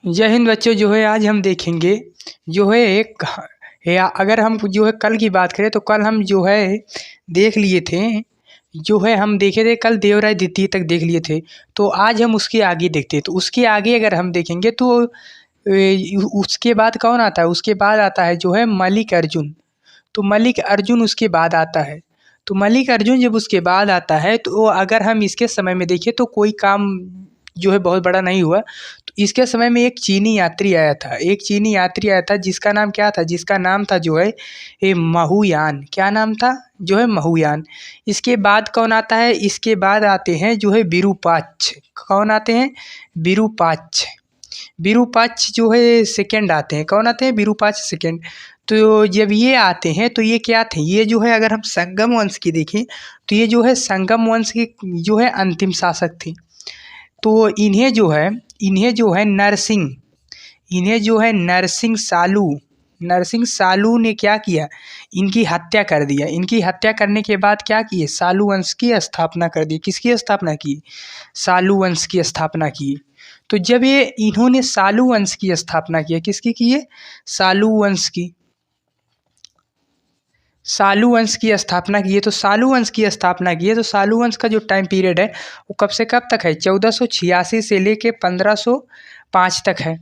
जय हिंद बच्चों। जो है आज हम देखेंगे जो है एक या अगर हम जो है कल की बात करें तो कल हम जो है देख लिए थे। जो है हम देखे थे कल देवराय द्वितीय तक देख लिए थे। तो आज हम उसके आगे देखते हैं। तो उसके आगे अगर हम देखेंगे तो उसके बाद कौन आता है? उसके बाद आता है जो है मलिक अर्जुन। तो मलिक अर्जुन उसके बाद आता है। तो मलिक अर्जुन जब उसके बाद आता है तो अगर हम इसके समय में देखें तो कोई काम जो है बहुत बड़ा नहीं हुआ। तो इसके समय में एक चीनी यात्री आया था। एक चीनी यात्री आया था जिसका नाम क्या था? जिसका नाम था जो है ये महूयान। क्या नाम था? जो है महूयान। इसके बाद कौन आता है? इसके बाद आते हैं जो है विरूपाक्ष। कौन आते हैं? विरूपाक्ष। विरूपाक्ष जो है सेकंड आते हैं। कौन आते हैं? विरूपाक्ष सेकंड। तो जब ये आते हैं तो ये क्या थे? ये जो है अगर हम संगम वंश की देखें तो ये जो है संगम वंश के जो है अंतिम शासक थे। तो इन्हें जो है नरसिंह सालू ने क्या किया? इनकी हत्या कर दिया। इनकी हत्या करने के बाद क्या किए? सालू वंश की स्थापना कर दी। किसकी स्थापना की? सालू वंश की स्थापना की। तो जब ये इन्होंने सालू वंश की स्थापना किया, किसकी की है? सालू वंश की। सालू वंश की स्थापना की है। तो सालू वंश की स्थापना की है। तो सालू वंश का जो टाइम पीरियड है वो कब से कब तक है? 1486 से लेके 1505 तक है।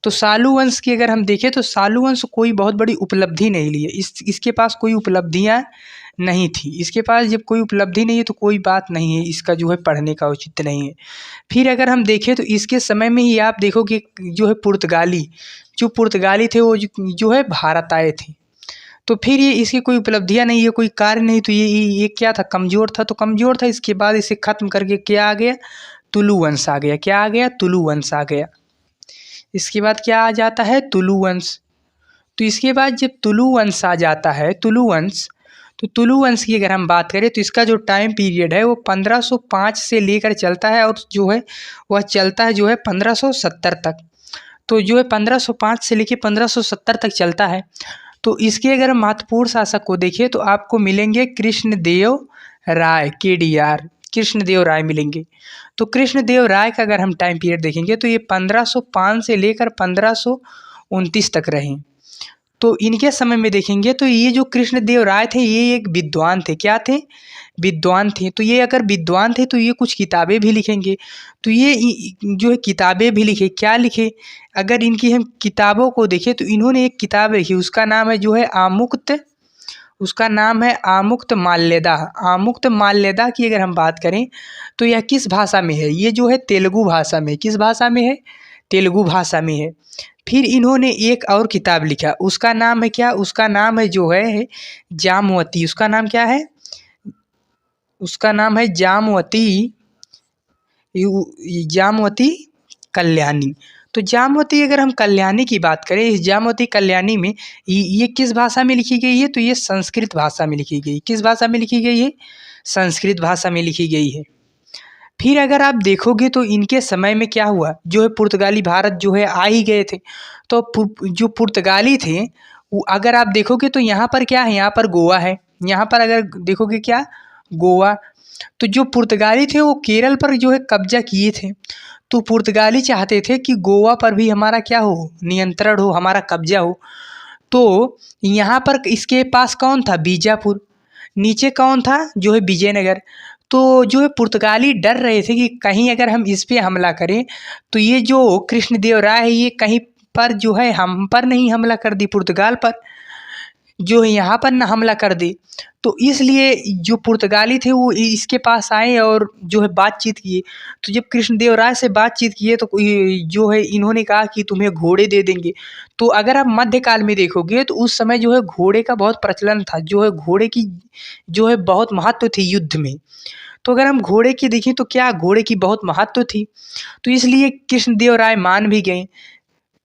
तो सालू वंश की अगर हम देखें तो सालू वंश कोई बहुत बड़ी उपलब्धि नहीं ली है। इसके पास कोई उपलब्धियां नहीं थी। इसके पास जब कोई उपलब्धि नहीं है तो कोई बात नहीं है, इसका जो है पढ़ने का औचित्य नहीं है। फिर अगर हम देखें तो इसके समय में ही आप देखोगे जो है पुर्तगाली थे वो जो है भारत आए थे। तो फिर ये इसकी कोई उपलब्धियां नहीं है, कोई कार्य नहीं। तो ये क्या था? कमज़ोर था। तो कमज़ोर था, इसके बाद इसे ख़त्म करके क्या आ गया? तुलु वंश आ गया। क्या आ गया? तुलु वंश आ गया। इसके बाद क्या आ जाता है? तुलु वंश। तो इसके बाद जब तुलु वंश आ जाता है, तुलु वंश, तो तुलु वंश की अगर हम बात करें तो इसका जो टाइम पीरियड है वो 1505 से लेकर चलता है और जो है वह चलता है जो है 1570 तक। तो जो है 1505 से लेकर 1570 तक चलता है। तो इसके अगर महत्वपूर्ण शासक को देखें तो आपको मिलेंगे कृष्णदेव राय, KDR, कृष्णदेव राय मिलेंगे। तो कृष्णदेव राय का अगर हम टाइम पीरियड देखेंगे तो ये 1505 से लेकर 1529 तक रहे। तो इनके समय में देखेंगे तो ये जो कृष्णदेव राय थे ये एक विद्वान थे। क्या थे? विद्वान थे। तो ये अगर विद्वान थे तो ये कुछ किताबें भी लिखेंगे। तो ये जो है किताबें भी लिखे। क्या लिखे? अगर इनकी हम किताबों को देखें तो इन्होंने एक किताब लिखी, उसका नाम है जो है आमुक्त माल्यदा। आमुक्त माल्यदा की अगर हम बात करें तो यह किस भाषा में है? ये जो है तेलुगु भाषा में। किस भाषा में है? तेलुगु भाषा में है। फिर इन्होंने एक और किताब लिखा, उसका नाम है क्या? उसका नाम है जो है जामवती। उसका नाम क्या है? उसका नाम है जामवती कल्याणी। तो जामवती अगर हम कल्याणी की बात करें, इस जामवती कल्याणी में ये किस भाषा में लिखी गई है? तो ये संस्कृत भाषा में लिखी गई। किस भाषा में लिखी गई है? संस्कृत भाषा में लिखी गई है। फिर अगर आप देखोगे तो इनके समय में क्या हुआ? जो है पुर्तगाली भारत जो है आ ही गए थे। तो जो पुर्तगाली थे वो अगर आप देखोगे तो यहाँ पर क्या है? यहाँ पर गोवा है। यहाँ पर अगर देखोगे क्या? गोवा। तो जो पुर्तगाली थे वो केरल पर जो है कब्जा किए थे। तो पुर्तगाली चाहते थे कि गोवा पर भी हमारा क्या हो? नियंत्रण हो, हमारा कब्जा हो। तो यहाँ पर इसके पास कौन था? बीजापुर। नीचे कौन था? जो है विजयनगर। तो जो है पुर्तगाली डर रहे थे कि कहीं अगर हम इस पे हमला करें तो ये जो कृष्णदेव राय है ये कहीं पर जो है हम पर नहीं हमला कर दी, पुर्तगाल पर जो है यहाँ पर न हमला कर दे। तो इसलिए जो पुर्तगाली थे वो इसके पास आए और जो है बातचीत किए। तो जब कृष्णदेव राय से बातचीत किए तो जो है इन्होंने कहा कि तुम्हें घोड़े दे देंगे। तो अगर आप मध्यकाल में देखोगे तो उस समय जो है घोड़े का बहुत प्रचलन था। जो है घोड़े की जो है बहुत महत्व थी युद्ध में। तो अगर हम घोड़े की देखें तो क्या? घोड़े की बहुत महत्व थी। तो इसलिए कृष्णदेव राय मान भी गए।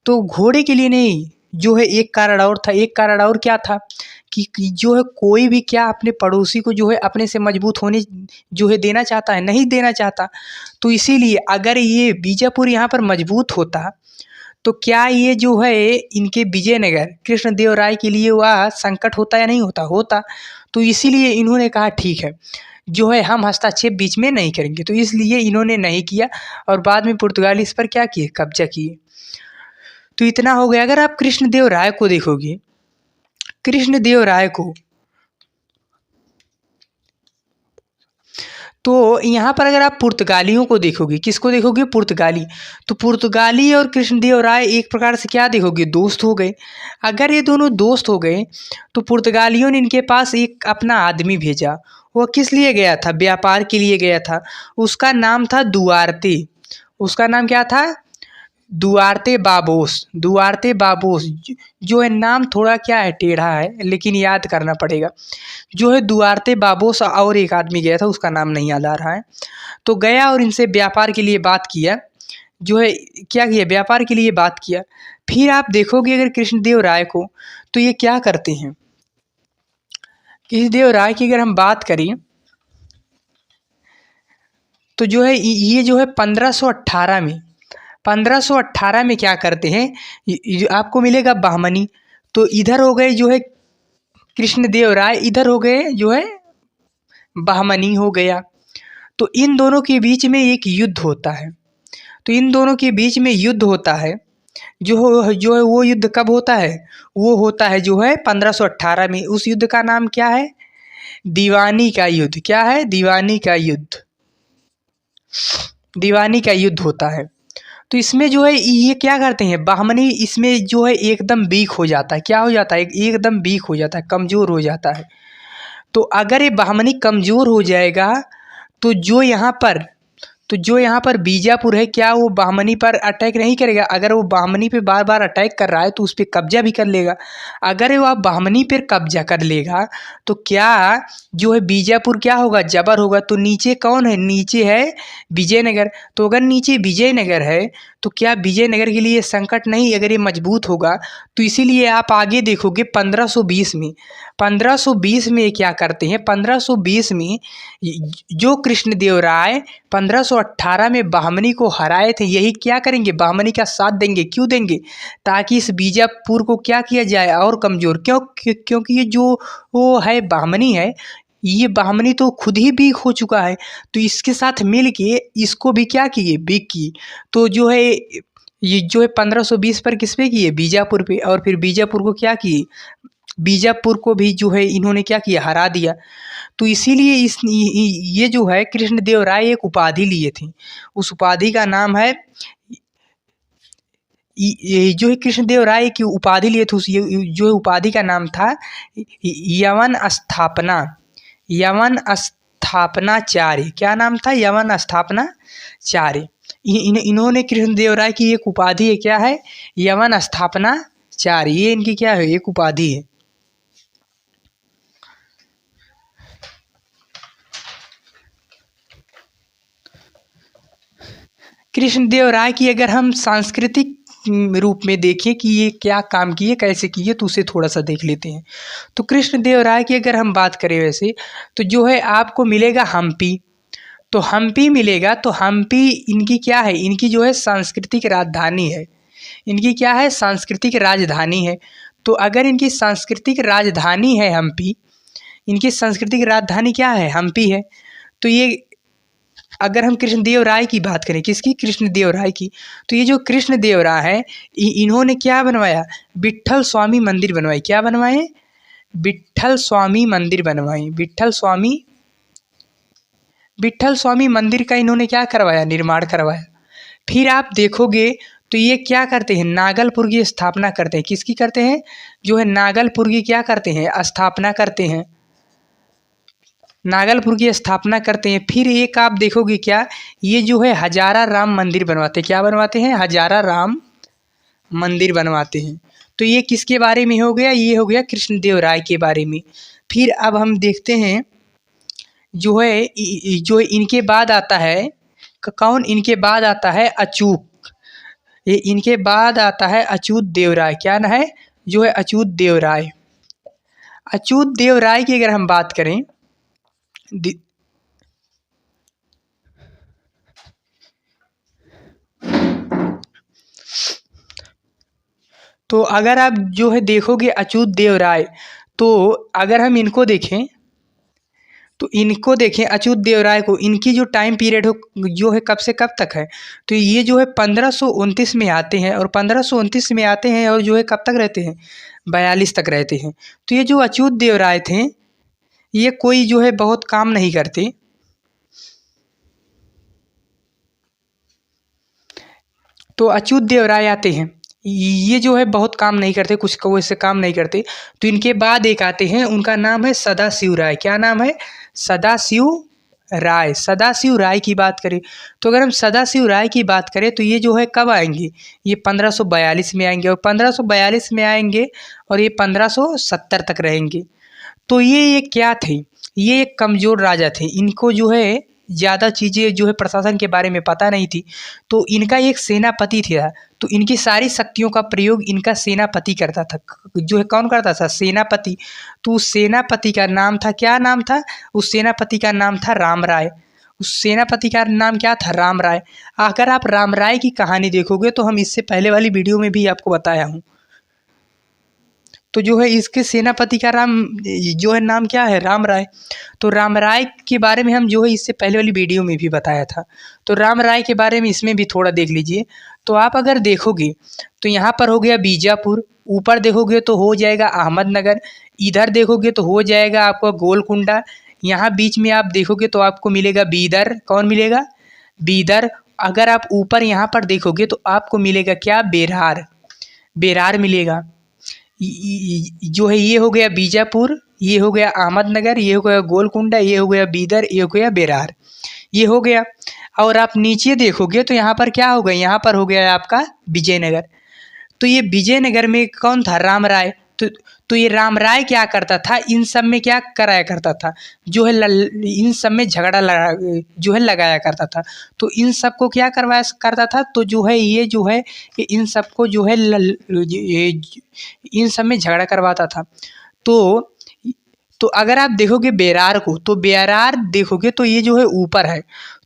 तो घोड़े के लिए नहीं, जो है एक कारण और था। एक कारण और क्या था कि जो है कोई भी क्या अपने पड़ोसी को जो है अपने से मजबूत होने जो है देना चाहता है? नहीं देना चाहता। तो इसीलिए अगर ये बीजापुर यहाँ पर मजबूत होता तो क्या ये जो है इनके विजयनगर कृष्णदेव राय के लिए वह संकट होता या नहीं होता? होता। तो इसीलिए इन्होंने कहा ठीक है जो है हम हस्तक्षेप बीच में नहीं करेंगे। तो इसलिए इन्होंने नहीं किया और बाद में पुर्तगाली इस पर क्या किए? कब्जा किए। तो इतना हो गया। अगर आप कृष्णदेव राय को देखोगे, कृष्णदेव राय को, तो यहाँ पर अगर आप पुर्तगालियों को देखोगे, किसको देखोगे? पुर्तगाली। तो पुर्तगाली और कृष्णदेव राय एक प्रकार से क्या देखोगे? दोस्त हो गए। अगर ये दोनों दोस्त हो गए तो पुर्तगालियों ने इनके पास एक अपना आदमी भेजा। वो किस लिए गया था? व्यापार के लिए गया था। उसका नाम था दुआरते। उसका नाम क्या था? Duarte Babos. दुआरते बाबोस जो है नाम थोड़ा क्या है, टेढ़ा है, लेकिन याद करना पड़ेगा। जो है दुआरते बाबोस और एक आदमी गया था, उसका नाम नहीं याद आ रहा है। तो गया और इनसे व्यापार के लिए बात किया। जो है क्या किया? व्यापार के लिए बात किया। फिर आप देखोगे अगर कृष्णदेव राय को, तो ये क्या करते हैं? कृष्णदेव राय की अगर हम बात करें तो जो है ये जो है 1518 में क्या करते हैं? आपको मिलेगा बहमनी। तो इधर हो गए जो है कृष्णदेव राय, इधर हो गए जो है बहमनी हो गया। तो इन दोनों के बीच में एक युद्ध होता है। तो इन दोनों के बीच में युद्ध होता है। जो है वो युद्ध कब होता है? वो होता है जो है 1518 में। उस युद्ध का नाम क्या है? दीवानी का युद्ध। क्या है? दीवानी का युद्ध। दीवानी का युद्ध होता है। तो इसमें जो है ये क्या करते हैं? बहमनी इसमें जो है एकदम वीक हो जाता है। क्या हो जाता है? एकदम वीक हो जाता है, कमज़ोर हो जाता है। तो अगर ये बहमनी कमज़ोर हो जाएगा तो जो यहाँ पर बीजापुर है, क्या वो बहमनी पर अटैक नहीं करेगा? अगर वो बहमनी पे बार बार अटैक कर रहा है तो उस पर कब्जा भी कर लेगा। अगर वो बहमनी पर कब्जा कर लेगा तो क्या जो है बीजापुर क्या होगा? जबर होगा। तो नीचे कौन है? नीचे है विजयनगर। तो अगर नीचे विजयनगर है तो क्या विजयनगर के लिए संकट नहीं, अगर ये मजबूत होगा। तो इसीलिए आप आगे देखोगे 1520 में, 1520 में क्या करते हैं? 1520 में जो कृष्णदेव राय 1518 में बहमनी को हराए थे, यही क्या करेंगे? बहमनी का साथ देंगे। क्यों देंगे? ताकि इस बीजापुर को क्या किया जाए? और कमज़ोर। क्योंकि ये जो वो है बहमनी है, ये बहमनी तो खुद ही वीक हो चुका है। तो इसके साथ मिल के इसको भी क्या किए? वीक की। तो जो है ये जो है 1520 पर किस पे किए? बीजापुर पे। और फिर बीजापुर को क्या किए? बीजापुर को भी जो है इन्होंने क्या किया? हरा दिया। तो इसीलिए ये जो है कृष्णदेव राय एक उपाधि लिए थे। उस उपाधि का नाम है, ये जो है कृष्णदेव राय की उपाधि लिए थे, उस जो है उपाधि का नाम था यवन स्थापना। यवन स्थापनाचार्य। क्या नाम था? यवन स्थापनाचार्य। इन्होंने कृष्णदेव राय की एक उपाधि है। क्या है? यवन स्थापनाचार्य। ये इनकी क्या है? एक उपाधि है। कृष्णदेव राय की अगर हम सांस्कृतिक रूप में देखें कि ये क्या काम किए, कैसे किए, तो उसे थोड़ा सा देख लेते हैं। तो कृष्णदेव राय की अगर हम बात करें वैसे, तो जो है आपको मिलेगा हम्पी। तो हम्पी मिलेगा। तो हम्पी इनकी क्या है? इनकी जो है सांस्कृतिक राजधानी है। इनकी क्या है? सांस्कृतिक राजधानी है। तो अगर इनकी सांस्कृतिक राजधानी है हम्पी, इनकी सांस्कृतिक राजधानी क्या है? हम्पी है। तो ये अगर हम कृष्णदेव राय की बात करें, किसकी? कृष्णदेव राय की। तो ये जो कृष्णदेव राय है, इन्होंने क्या बनवाया? विट्ठल स्वामी मंदिर बनवाए। क्या बनवाए? विट्ठल स्वामी मंदिर बनवाए। विट्ठल स्वामी मंदिर का इन्होंने क्या करवाया? निर्माण करवाया। फिर आप देखोगे तो ये क्या करते हैं? नागलपुर की स्थापना करते हैं। किसकी करते हैं? जो है नागलपुर की क्या करते हैं? स्थापना करते हैं। नागलपुर की स्थापना करते हैं। फिर एक आप देखोगे क्या? ये जो है हजारा राम मंदिर बनवाते हैं। क्या बनवाते हैं? हजारा राम मंदिर बनवाते हैं। तो ये किसके बारे में हो गया? ये हो गया कृष्णदेव राय के बारे में। फिर अब हम देखते हैं जो है जो इनके बाद आता है कौन? इनके बाद आता है अचूक। ये इनके बाद आता है अच्युत देव राय। क्या ना है? जो है अच्युत देव राय। अच्युत देव राय की अगर हम बात करें, तो अगर आप जो है देखोगे अच्युत देव राय, तो अगर हम इनको देखें तो इनको देखें अच्युत देव राय को, इनकी जो टाइम पीरियड हो जो है कब से कब तक है, तो ये जो है 1529 में आते हैं, और 1529 में आते हैं और जो है कब तक रहते हैं, 42 तक रहते हैं। तो ये जो अच्युत देव राय थे ये कोई जो है बहुत काम नहीं करते। तो अच्युत देव राय आते हैं, ये जो है बहुत काम नहीं करते, कुछ को ऐसे काम नहीं करते। तो इनके बाद एक आते हैं, उनका नाम है सदाशिव राय। क्या नाम है? सदाशिव राय। सदाशिव राय की बात करें तो अगर हम सदाशिव राय की बात करें तो ये जो है कब आएंगे, ये 1542 में आएंगे, और 1542 में आएंगे और ये 1570 तक रहेंगे। तो ये क्या थे, ये एक कमज़ोर राजा थे, इनको जो है ज़्यादा चीज़ें जो है प्रशासन के बारे में पता नहीं थी। तो इनका एक सेनापति था, तो इनकी सारी शक्तियों का प्रयोग इनका सेनापति करता था। जो है कौन करता था? सेनापति। तो उस सेनापति का नाम था, क्या नाम था? उस सेनापति का नाम था राम राय। उस सेनापति का नाम क्या था? राम राय। अगर आप राम राय की कहानी देखोगे तो हम इससे पहले वाली वीडियो में भी आपको बताया हूँ। तो जो है इसके सेनापति का जो है नाम क्या है? राम राय। तो राम राय के बारे में हम जो है इससे पहले वाली वीडियो में भी बताया था। तो राम राय के बारे में इसमें भी थोड़ा देख लीजिए। तो आप अगर देखोगे तो यहाँ पर हो गया बीजापुर, ऊपर देखोगे तो हो जाएगा अहमदनगर, इधर देखोगे तो हो जाएगा आपको गोलकुंडा, यहाँ बीच में आप देखोगे तो आपको मिलेगा बीदर। कौन मिलेगा? बीदर। अगर आप ऊपर यहाँ पर देखोगे तो आपको मिलेगा क्या? बेरार। बेरार मिलेगा। जो है ये हो गया बीजापुर, ये हो गया अहमदनगर, ये हो गया गोलकुंडा, ये हो गया बीदर, ये हो गया बेरार, ये हो गया। और आप नीचे देखोगे तो यहाँ पर क्या होगा? यहाँ पर हो गया आपका विजयनगर। तो ये विजयनगर में कौन था? राम राय। तो ये राम राय क्या करता था? इन सब में क्या कराया करता था? जो है इन सब में झगड़ा जो है लगाया करता था। तो इन सब को क्या करवाया करता था? तो जो है ये जो है इन सबको जो है इन सब में झगड़ा करवाता था। तो अगर आप देखोगे बेरार को, तो बेरार देखोगे तो ये जो है ऊपर है।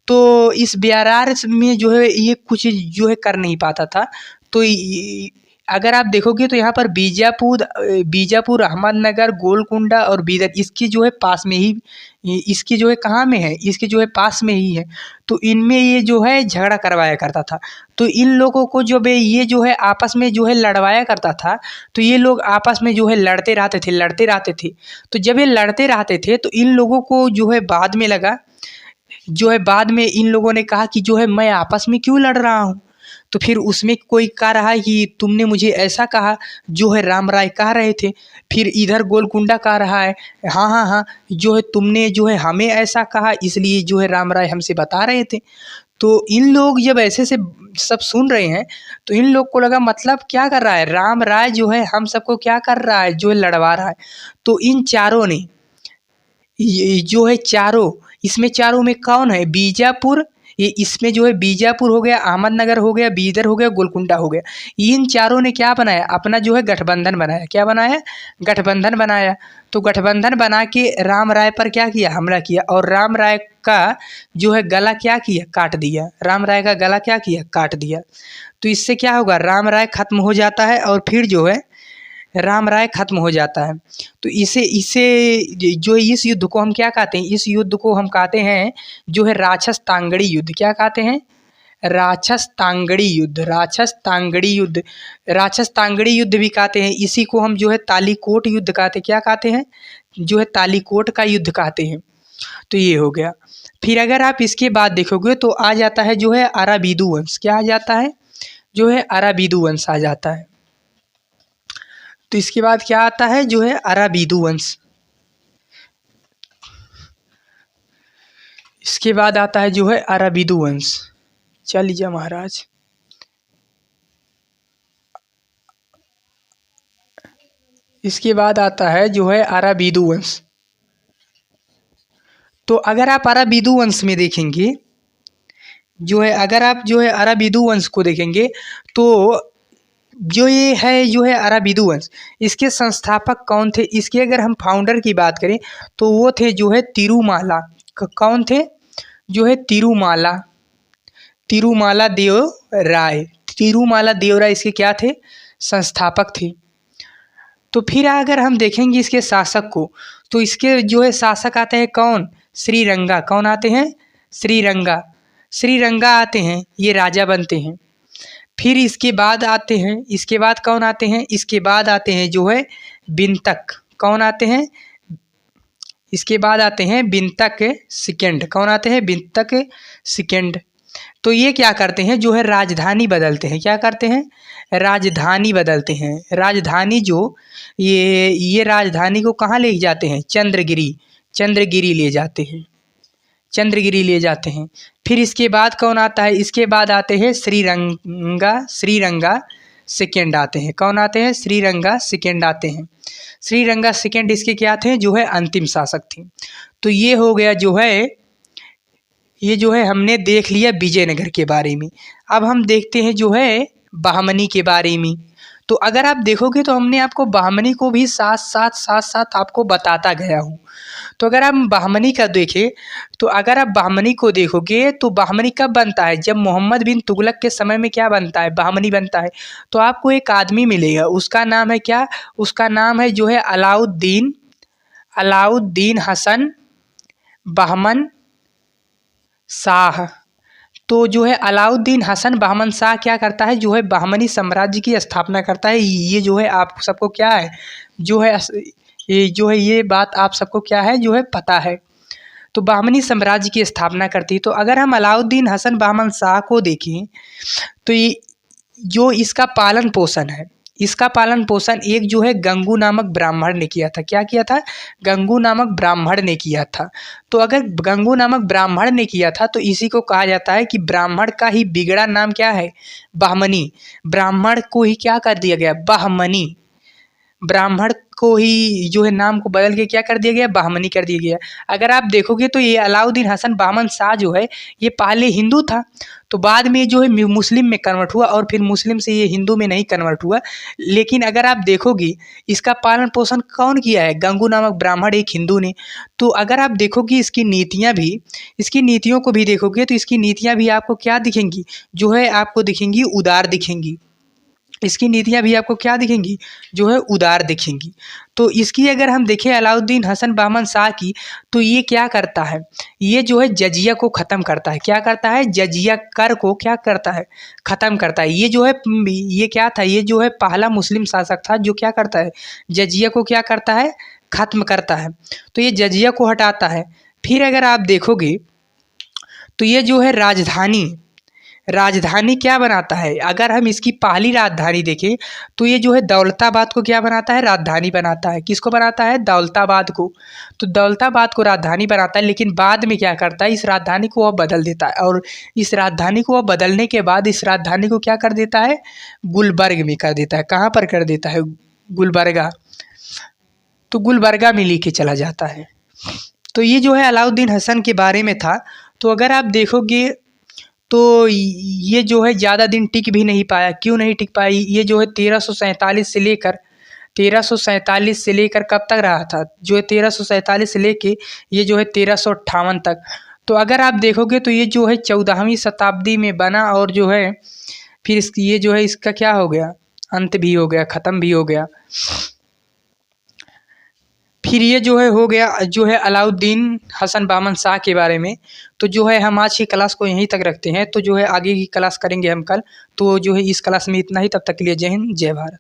तो इस बेरार में जो है ये कुछ जो है कर नहीं पाता था। तो अगर आप देखोगे तो यहाँ पर बीजापुर, अहमदनगर, गोलकुंडा और बीदर, इसकी जो है पास में ही, इसकी जो है कहाँ में है? इसके जो है पास में ही है। तो इनमें ये जो है झगड़ा करवाया करता था। तो इन लोगों को जो ये जो है आपस में जो है लड़वाया करता था। तो ये लोग आपस में जो है लड़ते रहते थे। तो जब ये लड़ते रहते थे तो इन लोगों को जो है बाद में लगा, जो है बाद में इन लोगों ने कहा कि जो है मैं आपस में क्यों लड़ रहा हूँ। तो फिर उसमें कोई कह रहा है कि तुमने मुझे ऐसा कहा, जो है राम राय कह रहे थे। फिर इधर गोलकुंडा कह रहा है हाँ हाँ हाँ, जो है तुमने जो है हमें ऐसा कहा, इसलिए जो है राम राय हमसे बता रहे थे। तो इन लोग जब ऐसे से सब सुन रहे हैं तो इन लोग को लगा मतलब क्या कर रहा है राम राय, जो है हम सबको क्या कर रहा है, जो है लड़वा रहा है। तो इन चारों ने ये जो है चारों, इसमें चारों में कौन है? बीजापुर, ये इसमें जो है बीजापुर हो गया, अहमदनगर हो गया, बीदर हो गया, गोलकुंडा हो गया। इन चारों ने क्या बनाया? अपना जो है गठबंधन बनाया। क्या बनाया? गठबंधन बनाया। तो गठबंधन बना के राम राय पर क्या किया? हमला किया। और राम राय का जो है गला क्या किया? काट दिया। राम राय का गला क्या किया? काट दिया। तो इससे क्या होगा? राम राय खत्म हो जाता है, और फिर जो है राम राय खत्म हो जाता है। तो इसे जो इस युद्ध को हम क्या कहते हैं? इस युद्ध को हम कहते हैं जो है राक्षस तांगड़ी युद्ध। क्या कहते हैं? राक्षस तांगड़ी युद्ध। राक्षस तांगड़ी युद्ध, राक्षस तांगड़ी युद्ध भी कहते हैं। इसी को हम जो है तालीकोट युद्ध कहते हैं। क्या कहते हैं? जो है तालीकोट का युद्ध कहते हैं। तो ये हो गया। फिर अगर आप इसके बाद देखोगे तो आ जाता है जो है अराबीदु वंश। क्या आ जाता है? जो है अराबीदु वंश आ जाता है। तो इसके बाद क्या आता है? जो है अराबीदु वंश। इसके बाद आता है जो है अराबीदु वंश। चल लीजिए महाराज। इसके बाद आता है जो है अराबीदु वंश। तो अगर आप अराबीदु वंश में देखेंगे, जो है अगर आप जो है अराबीदु वंश को देखेंगे तो जो ये है जो है अराबीदु वंश, इसके संस्थापक कौन थे? इसके अगर हम फाउंडर की बात करें तो वो थे जो है तिरुमाला। कौन थे? जो है तिरुमाला, तिरुमाला देव राय। तिरुमाला देव राय इसके क्या थे? संस्थापक थे। तो फिर अगर हम देखेंगे इसके शासक को, तो इसके जो है शासक आते हैं कौन? श्रीरंगा। कौन आते हैं? श्रीरंगा। श्रीरंगा आते हैं, ये राजा बनते हैं। फिर इसके बाद आते हैं, इसके बाद कौन आते हैं? इसके बाद आते हैं जो है बिंतक। कौन आते हैं? इसके बाद आते हैं बिंतक सेकंड। कौन आते हैं? बिंतक सेकंड। तो ये क्या करते हैं जो है राजधानी बदलते हैं। क्या करते हैं? राजधानी बदलते हैं। राजधानी जो ये राजधानी को कहाँ ले जाते हैं? चंद्रगिरी। चंद्रगिरी ले जाते हैं। चंद्रगिरी ले जाते हैं। फिर इसके बाद कौन आता है? इसके बाद आते हैं श्रीरंगा। श्रीरंगा सेकंड आते हैं। कौन आते हैं? श्रीरंगा सेकंड आते हैं। श्रीरंगा सेकंड इसके क्या थे? जो है अंतिम शासक थे। तो ये हो गया जो है, ये जो है हमने देख लिया विजयनगर के बारे में। अब हम देखते हैं जो है बहमनी के बारे में। तो अगर आप देखोगे तो हमने आपको बहमनी को भी साथ साथ आपको बताता गया हूँ। तो अगर आप बहमनी का देखें, तो अगर आप बहमनी को देखोगे तो बहमनी कब बनता है? जब मोहम्मद बिन तुगलक के समय में क्या बनता है? बहमनी बनता है। तो आपको एक आदमी मिलेगा, उसका नाम है क्या? उसका नाम है जो है अलाउद्दीन, अलाउद्दीन हसन बहमन शाह। तो जो है अलाउद्दीन हसन बहमन शाह क्या करता है? जो है बहमनी साम्राज्य की स्थापना करता है। ये जो है आप सबको क्या है जो है ये बात आप सबको क्या है जो है पता है। तो बहमनी साम्राज्य की स्थापना करती है। तो अगर हम अलाउद्दीन हसन बहमन शाह को देखें तो ये जो इसका पालन पोषण है, इसका पालन पोषण एक जो है गंगू नामक ब्राह्मण ने किया था। क्या किया था? गंगू नामक ब्राह्मण ने किया था। तो अगर गंगू नामक ब्राह्मण ने किया था तो इसी को कहा जाता है कि ब्राह्मण का ही बिगड़ा नाम क्या है? बहमनी। ब्राह्मण को ही क्या कर दिया गया? बहमनी। ब्राह्मण को ही जो है नाम को बदल के क्या कर दिया गया? बहमनी कर दिया गया। अगर आप देखोगे तो ये अलाउद्दीन हसन बहमन शाह जो है ये पहले हिंदू था, तो बाद में जो है मुस्लिम में कन्वर्ट हुआ और फिर मुस्लिम से ये हिंदू में नहीं कन्वर्ट हुआ। लेकिन अगर आप देखोगे इसका पालन पोषण कौन किया है? गंगू नामक ब्राह्मण एक हिंदू ने। तो अगर आप देखोगे इसकी नीतियाँ भी, इसकी नीतियों को भी देखोगे तो इसकी नीतियाँ भी आपको क्या दिखेंगी? जो है आपको दिखेंगी उदार दिखेंगी। इसकी नीतियाँ भी आपको क्या दिखेंगी? जो है उदार दिखेंगी। तो इसकी अगर हम देखें अलाउद्दीन हसन बहमन शाह की, तो ये क्या करता है? ये जो है जजिया को ख़त्म करता है। क्या करता है? जजिया कर को क्या करता है? ख़त्म करता है। ये जो है ये क्या था? ये जो है पहला मुस्लिम शासक था जो क्या करता है? जजिया को क्या करता है? ख़त्म करता है। तो ये जजिया को हटाता है। फिर अगर आप देखोगे तो ये जो है राजधानी क्या बनाता है? अगर हम इसकी पहली राजधानी देखें तो ये जो है दौलताबाद को क्या बनाता है? राजधानी बनाता है। किसको बनाता है? दौलताबाद को। तो दौलताबाद को राजधानी बनाता है, लेकिन बाद में क्या करता है? इस राजधानी को वह बदल देता है और इस राजधानी को वह बदलने के बाद इस राजधानी को क्या कर देता है? गुलबर्ग में कर देता है। कहाँ पर कर देता है? गुलबर्गा। तो गुलबर्गा में लेके चला जाता है। तो ये जो है अलाउद्दीन हसन के बारे में था। तो अगर आप देखोगे तो ये जो है ज़्यादा दिन टिक भी नहीं पाया। क्यों नहीं टिक पाई? ये जो है 1347 से लेकर कब तक रहा था? जो है 1347 से लेके ये जो है 1358 तक। तो अगर आप देखोगे तो ये जो है 14वीं शताब्दी में बना और जो है फिर ये जो है इसका क्या हो गया? अंत भी हो गया, ख़त्म भी हो गया। फिर ये जो है हो गया जो है अलाउद्दीन हसन बहमन शाह के बारे में। तो जो है हम आज की क्लास को यहीं तक रखते हैं। तो जो है आगे की क्लास करेंगे हम कल। तो जो है इस क्लास में इतना ही। तब तक के लिए जय हिंद, जय भारत।